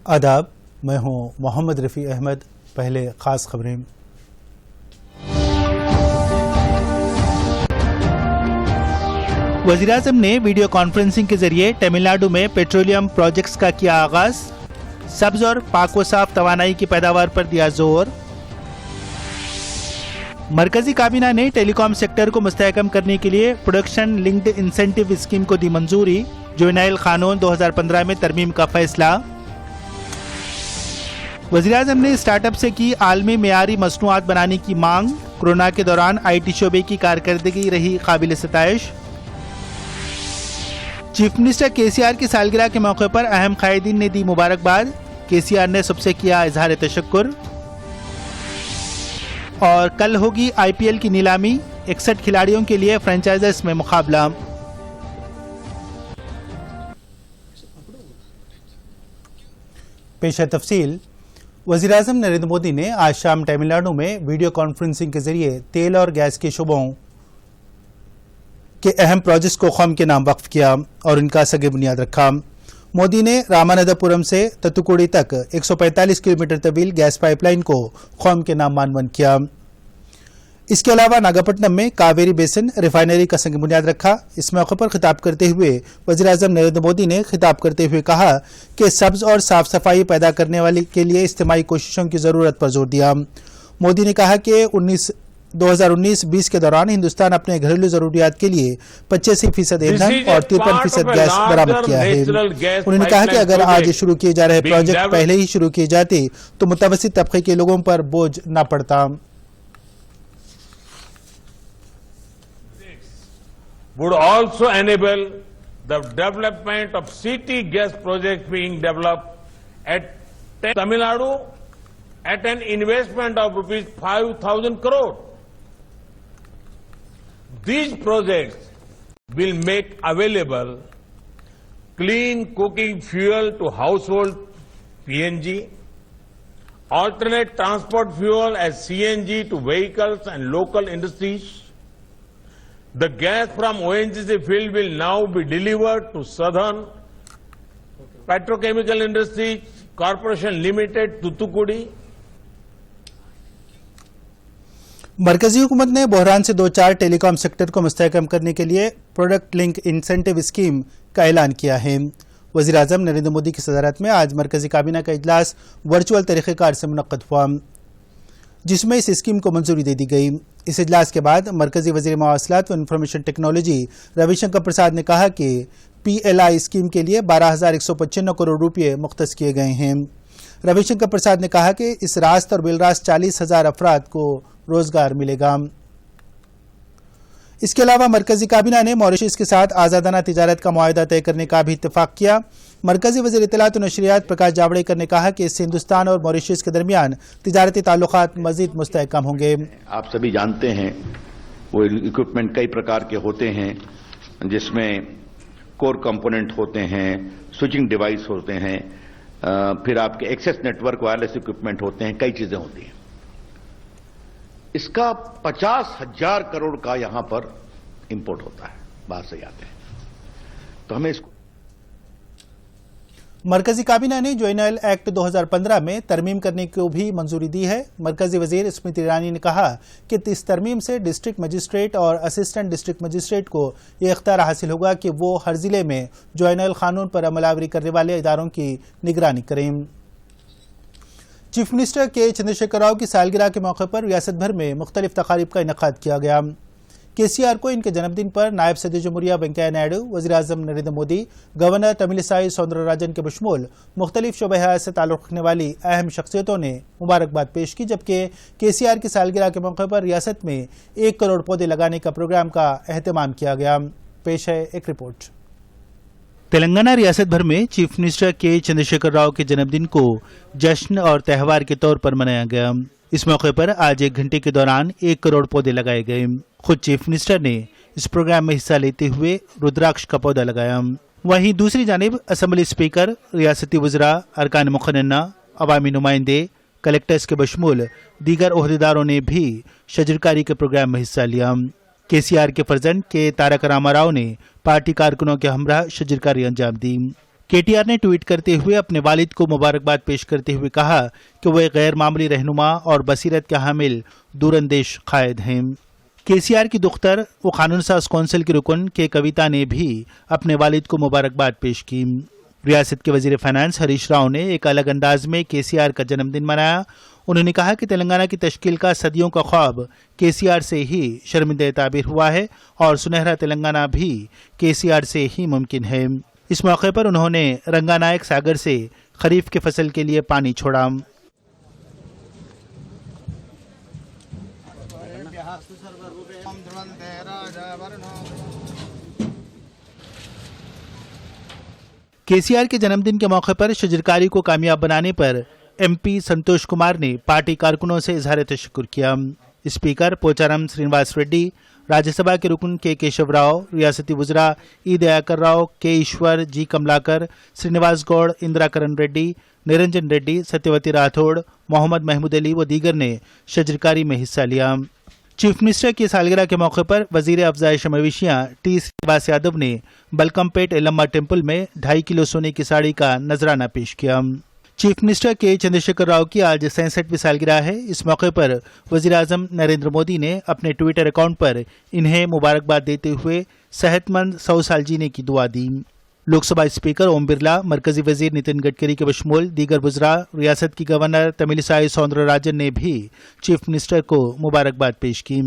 आदाब, मैं हूं मोहम्मद रफ़ी अहमद। पहले खास खबरें। वज़ीर-ए-आज़म ने वीडियो कॉन्फ्रेंसिंग के जरिए तमिलनाडु में पेट्रोलियम प्रोजेक्ट्स का किया आगाज। सब्ज और पाक व साफ तवानाई की पैदावार पर दिया जोर। मरकजी काबीना ने टेलीकॉम सेक्टर को मुस्तहकम करने के लिए प्रोडक्शन लिंक्ड इंसेंटिव स्कीम को दी मंजूरी। जुवेनाइल कानून 2015 में तरमीम का फैसला। वज़ीर-ए-आज़म ने स्टार्टअप से की आलमी मेयारी मसनूआत बनाने की मांग। कोरोना के दौरान IT शोबे की कारकर्दगी रही काबिल सताइश। चीफ मिनिस्टर KCR की सालगिरह के मौके पर अहम कायदीन ने दी मुबारकबाद। KCR ने सबसे किया इजहार तशक्कुर। और कल होगी IPL की नीलामी। 61 खिलाड़ियों के लिए फ्रेंचाइजर्स में मुकाबला। पेश है तफसील। वज़ीर-ए-आज़म नरेंद्र मोदी ने आज शाम तमिलनाडु में वीडियो कॉन्फ्रेंसिंग के जरिए तेल और गैस के शोबों के अहम प्रोजेक्ट्स को कौम के नाम वक्फ किया और इनका सगे बुनियाद रखा। मोदी ने रामानंदपुरम से ततुकुड़ी तक 145 किलोमीटर तवील गैस पाइपलाइन को कौम के नाम मानवन किया। इसके अलावा नागापट्टनम में कावेरी बेसिन रिफाइनरी का संग बुनियाद रखा। इस मौके पर खिताब करते हुए वज़ीर-ए-आज़म नरेंद्र मोदी ने खिताब करते हुए कहा कि सब्ज और साफ सफाई पैदा करने वाले के लिए इज्तिमाई कोशिशों की जरूरत पर जोर दिया। मोदी ने कहा कि 2019-20 के दौरान हिंदुस्तान अपने घरेलू जरूरियात के लिए 85% ईंधन और 53% गैस बरामद किया है। उन्होंने कहा कि अगर आज शुरू किए जा रहे प्रोजेक्ट पहले ही शुरू किए जाते तो मुतवस्सित तबके के लोगों पर बोझ न पड़ता। would also enable the development of city gas projects being developed at Tamil Nadu at an investment of rupees 5,000 crore. These projects will make available clean cooking fuel to household PNG, alternate transport fuel as CNG to vehicles and local industries. The gas from ONGC field will now be delivered to Southern Petrochemical Industries Corporation Limited, Thoothukudi. मरकजी हुकूमत ने बहरान से दो चार telecom sector को मुस्तहकम करने के लिए प्रोडक्ट लिंक इंसेंटिव स्कीम का ऐलान किया है। वज़ीर-ए-आज़म नरेंद्र मोदी की सदारत में आज मरकजी काबीना का इजलास वर्चुअल तरीक़ेकार से मुनक़्क़द हुआ, जिसमें इस स्कीम को मंजूरी दे दी गई। इस इजलास के बाद मरकजी वज़ीर मवासिलात व इंफॉर्मेशन टेक्नोलॉजी रविशंकर प्रसाद ने कहा कि PLI स्कीम के लिए 12,195 करोड़ रुपये मुख्तस किए गए हैं। रविशंकर प्रसाद ने कहा कि इस रास्त और बिलरास्त 40,000 अफराद को रोजगार मिलेगा। इसके अलावा मरकजी काबीना ने मॉरिशस के साथ आज़ादाना तिजारत का मुआहदा तय करने का भी इत्तेफाक किया। मरकजी वज़ीर इत्तलात और नशरियात प्रकाश जावड़ेकर ने कहा कि इससे हिंदुस्तान और मॉरिशस के दरमियान तिजारती ताल्लुकात मजीद मुस्तहकम होंगे। आप सभी जानते हैं वो इक्विपमेंट कई प्रकार के होते हैं, जिसमें कोर कंपोनेंट होते हैं, स्विचिंग डिवाइस होते हैं, फिर आपके एक्सेस नेटवर्क वायरलेस इक्विपमेंट होते हैं, कई चीजें होती हैं। इसका 50,000 करोड़ का यहां पर इंपोर्ट होता है, बाहर से आते हैं। तो हमें इसको मरकजी काबीना ने जुवेनाइल एक्ट 2015 में तरमीम करने को भी मंजूरी दी है। मरकजी वजीर स्मृति ईरानी ने कहा कि इस तरमीम से डिस्ट्रिक्ट मजिस्ट्रेट और असिस्टेंट डिस्ट्रिक्ट मजिस्ट्रेट को यह इख्तियार हासिल होगा कि वो हर जिले में जुवेनाइल कानून पर अमलावरी करने वाले इदारों की निगरानी करें। चीफ मिनिस्टर के चंद्रशेखर राव की सालगिरह के मौके पर रियासत भर में मुख्तलिफ तकारीब का इनेकाद किया गया। KCR को इनके जन्मदिन पर नायब सदर जमहूरिया वेंकैया नायडू, वज़ीर-ए-आज़म नरेंद्र मोदी, गवर्नर तमिलिसाई सौंदरराजन के बशमूल मुख्तलिफ शोबे हयात से ताल्लुक़ रखने वाली अहम शख्सियतों ने मुबारकबाद पेश की, जबकि KCR की सालगिरह के मौके पर रियासत में 1 करोड़ पौधे लगाने का प्रोग्राम का एहतमाम किया गया। पेश है एक रिपोर्ट। तेलंगाना रियासत भर में चीफ मिनिस्टर के चंद्रशेखर राव के जन्मदिन को जश्न और त्यौहार के तौर पर मनाया गया। इस मौके पर आज 1 घंटे के दौरान 1 करोड़ पौधे लगाए गए। खुद चीफ मिनिस्टर ने इस प्रोग्राम में हिस्सा लेते हुए रुद्राक्ष का पौधा लगाया। वहीं दूसरी जानिब असेंबली स्पीकर, रियासती वज़रा, अरकान मुक़न्नना, अवामी नुमाइंदे, कलेक्टर्स के बशमूल दीगर ओहदेदारों ने भी शजरकारी के प्रोग्राम में हिस्सा लिया। KCR के फर्जंद के तारक रामाराव ने पार्टी कारकुनों के हमरा शजरकारी अंजाम दी। KTR ने ट्वीट करते हुए अपने वालिद को मुबारकबाद पेश करते हुए कहा कि वो एक गैर मामूली रहनुमा और बसीरत के हामिल दूरंदेश कायद हैं। KCR की दुख्तर व कानून साज कौंसिल की रुकन के कविता ने भी अपने वालिद को मुबारकबाद पेश की। रियासत के वजीर फाइनेंस हरीश राव ने एक अलग अंदाज में KCR का जन्मदिन मनाया। उन्होंने कहा कि तेलंगाना की तश्कील का सदियों का ख्वाब KCR से ही शर्मिंदा ताबीर हुआ है और सुनहरा तेलंगाना भी KCR से ही मुमकिन है। इस मौके पर उन्होंने रंगानायक सागर से खरीफ की फसल के लिए पानी छोड़ा। KCR के जन्मदिन के मौके पर शजरकारी को कामयाब बनाने पर MP संतोष कुमार ने पार्टी कारकुनों से इजहार तशक्कुर किया। स्पीकर पोचारम श्रीनिवास रेड्डी, राज्यसभा के रुकन के केशव राव, रियासती वज़रा ई दयाकर राव, के ईश्वर, जी कमलाकर, श्रीनिवास गौड़, इंदिरा करण रेड्डी, निरंजन रेड्डी, सत्यवती राठौड़, मोहम्मद महमूद अली व दीगर ने शजरकारी में हिस्सा लिया। चीफ मिनिस्टर की सालगिरह के मौके पर वजीर अफजाइश मवेशियां T श्रीनिवास यादव ने बलकमपेट एलम्मा टेम्पल में 2.5 किलो सोने की साड़ी का नजराना पेश किया। चीफ मिनिस्टर के चंद्रशेखर राव की आज 67वीं सालगिरह है। इस मौके पर वजीर आजम नरेंद्र मोदी ने अपने ट्विटर अकाउंट पर इन्हें मुबारकबाद देते हुए सेहतमंद 100 साल जीने की दुआ दी। लोकसभा स्पीकर ओम बिरला, मरकजी वजीर नितिन गडकरी के बशमूल दीगर वज़रा, रियासत की गवर्नर तमिलिसाई सौंदरराजन ने भी चीफ मिनिस्टर को मुबारकबाद पेश की।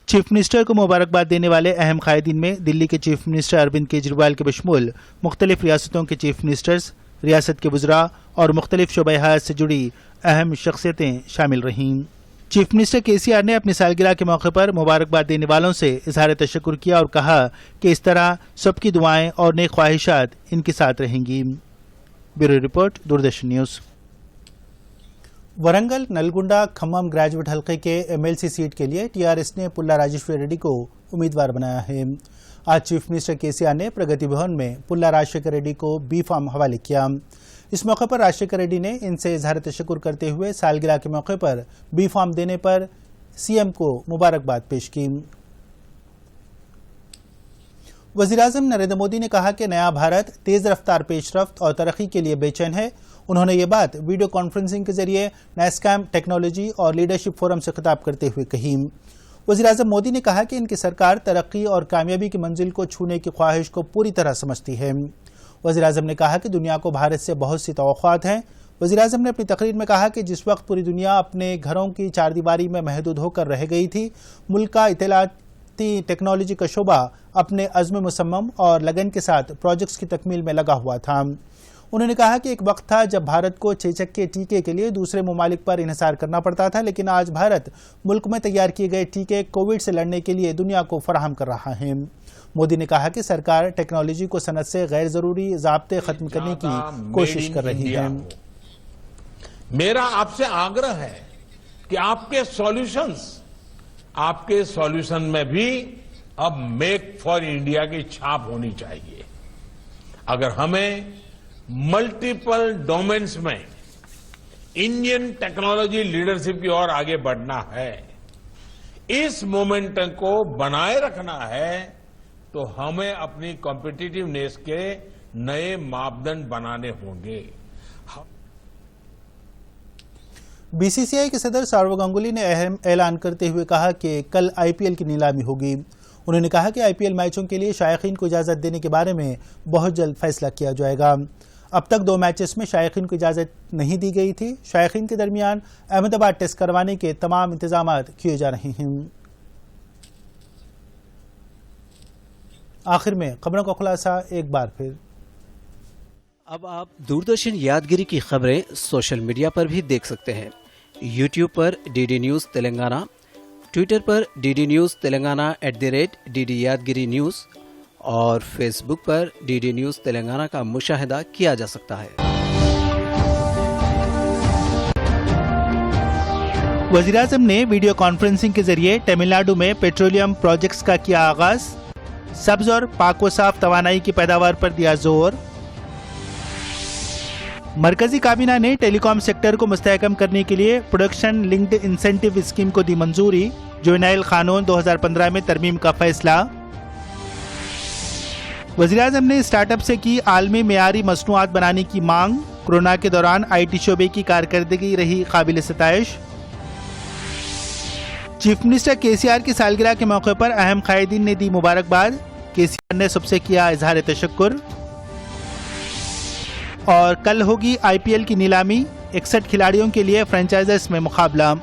चीफ मिनिस्टर को मुबारकबाद देने वाले अहम कायदीन में दिल्ली के चीफ मिनिस्टर अरविंद केजरीवाल के बशमूल मुख्तलिफ रियासतों के चीफ मिनिस्टर्स, रियासत के वज़रा और मुख्तलिफ शोबे हयात से जुड़ी अहम शख्सियतें शामिल रहीं। चीफ मिनिस्टर KCR ने अपनी सालगिरह के मौके पर मुबारकबाद देने वालों से इजहार तशक्कुर किया और कहा कि इस तरह सबकी दुआएं और नेक ख्वाहिशात इनके साथ रहेंगी। Bureau report, Doordarshan news. Warangal Nalgonda Khammam graduate हल्के के MLC सीट के लिए TRS ने पुल्ला राजेश्वर रेड्डी को उम्मीदवार बनाया है। आज चीफ मिनिस्टर KCR ने प्रगति भवन में पुल्ला राजशेखर रेड्डी को B फॉर्म हवाले किया। इस मौके पर राजशेखर रेड्डी ने इनसे इजहार तशक्कुर करते हुए सालगिरह के मौके पर B फॉर्म देने पर CM को मुबारकबाद पेश की। वज़ीर-ए-आज़म नरेंद्र मोदी ने कहा कि नया भारत तेज रफ्तार पेशरफ्त और तरक्की के लिए बेचैन है। उन्होंने ये बात वीडियो कॉन्फ्रेंसिंग के जरिए NASSCAM टेक्नोलॉजी और लीडरशिप फोरम से खिताब करते हुए कही। वज़ीर-ए-आज़म मोदी ने कहा कि इनकी सरकार तरक्की और कामयाबी की मंजिल को छूने की ख्वाहिश को पूरी तरह समझती है। वज़ीर-ए-आज़म ने कहा कि दुनिया को भारत से बहुत सी तवक्कुआत हैं। वज़ीर-ए-आज़म ने अपनी तकरीर में कहा कि जिस वक्त पूरी दुनिया अपने घरों की चारदीवारी में महदूद होकर रह गई थी, मुल्क का इत्तलाती टेक्नोलॉजी का शोबा अपने अज़्म मुसम्मम और लगन के साथ प्रोजेक्ट्स की तकमील में लगा हुआ था। उन्होंने कहा कि एक वक्त था जब भारत को चेचक के टीके के लिए दूसरे ममालिक पर इन्हिसार करना पड़ता था, लेकिन आज भारत मुल्क में तैयार किए गए टीके कोविड से लड़ने के लिए दुनिया को फराहम कर रहा है। मोदी ने कहा कि सरकार टेक्नोलॉजी को सनत से गैर जरूरी ज़ाब्ते खत्म करने की कोशिश कर रही है। मेरा आपसे आग्रह है कि आपके सॉल्यूशन में भी अब मेक फॉर इंडिया की छाप होनी चाहिए। अगर हमें मल्टीपल डोमेन्स में इंडियन टेक्नोलॉजी लीडरशिप की ओर आगे बढ़ना है, इस मोमेंटम को बनाए रखना है, तो हमें अपनी कॉम्पिटिटिवनेस के नए मापदंड बनाने होंगे। BCCI के सदर सौरव गांगुली ने अहम ऐलान करते हुए कहा कि कल IPL की नीलामी होगी। उन्होंने कहा कि IPL मैचों के लिए शायकीन को इजाज़त देने के बारे में बहुत जल्द फैसला किया जाएगा। अब तक 2 मैचेस में शायकीन को इजाज़त नहीं दी गई थी। शायकीन के दरमियान अहमदाबाद टेस्ट करवाने के तमाम इंतजाम किए जा रहे हैं। आखिर में खबरों का खुलासा एक बार फिर। अब आप दूरदर्शन यादगिरी की खबरें सोशल मीडिया पर भी देख सकते हैं। यूट्यूब पर DD न्यूज़ तेलंगाना, ट्विटर पर DD न्यूज़ तेलंगाना @DD यादगिरी न्यूज़ और फेसबुक पर DD न्यूज़ तेलंगाना का मुशाहिदा किया जा सकता है। वज़ीर-ए-आज़म ने वीडियो कॉन्फ्रेंसिंग के जरिए तमिलनाडु में पेट्रोलियम प्रोजेक्ट्स का किया आगाज। सब्ज और पाक व साफ तवानाई की पैदावार पर दिया जोर। मरकजी काबीना ने टेलीकॉम सेक्टर को मुस्तहकम करने के लिए प्रोडक्शन लिंक्ड इंसेंटिव स्कीम को दी मंजूरी। जुवेनाइल कानून 2015 में तरमीम का फैसला। वज़ीर-ए-आज़म ने स्टार्ट अप से की आलमी मेयारी मसनूआत बनाने की मांग। कोरोना के दौरान IT शोबे की कारकर्दगी रही काबिल सताइश। चीफ मिनिस्टर KCR की सालगिरह के मौके पर अहम कायदीन ने दी मुबारकबाद। KCR ने सबसे किया इजहार तशक्कुर। और कल होगी IPL की नीलामी, 61 खिलाड़ियों के लिए फ्रेंचाइजर्स में मुकाबला।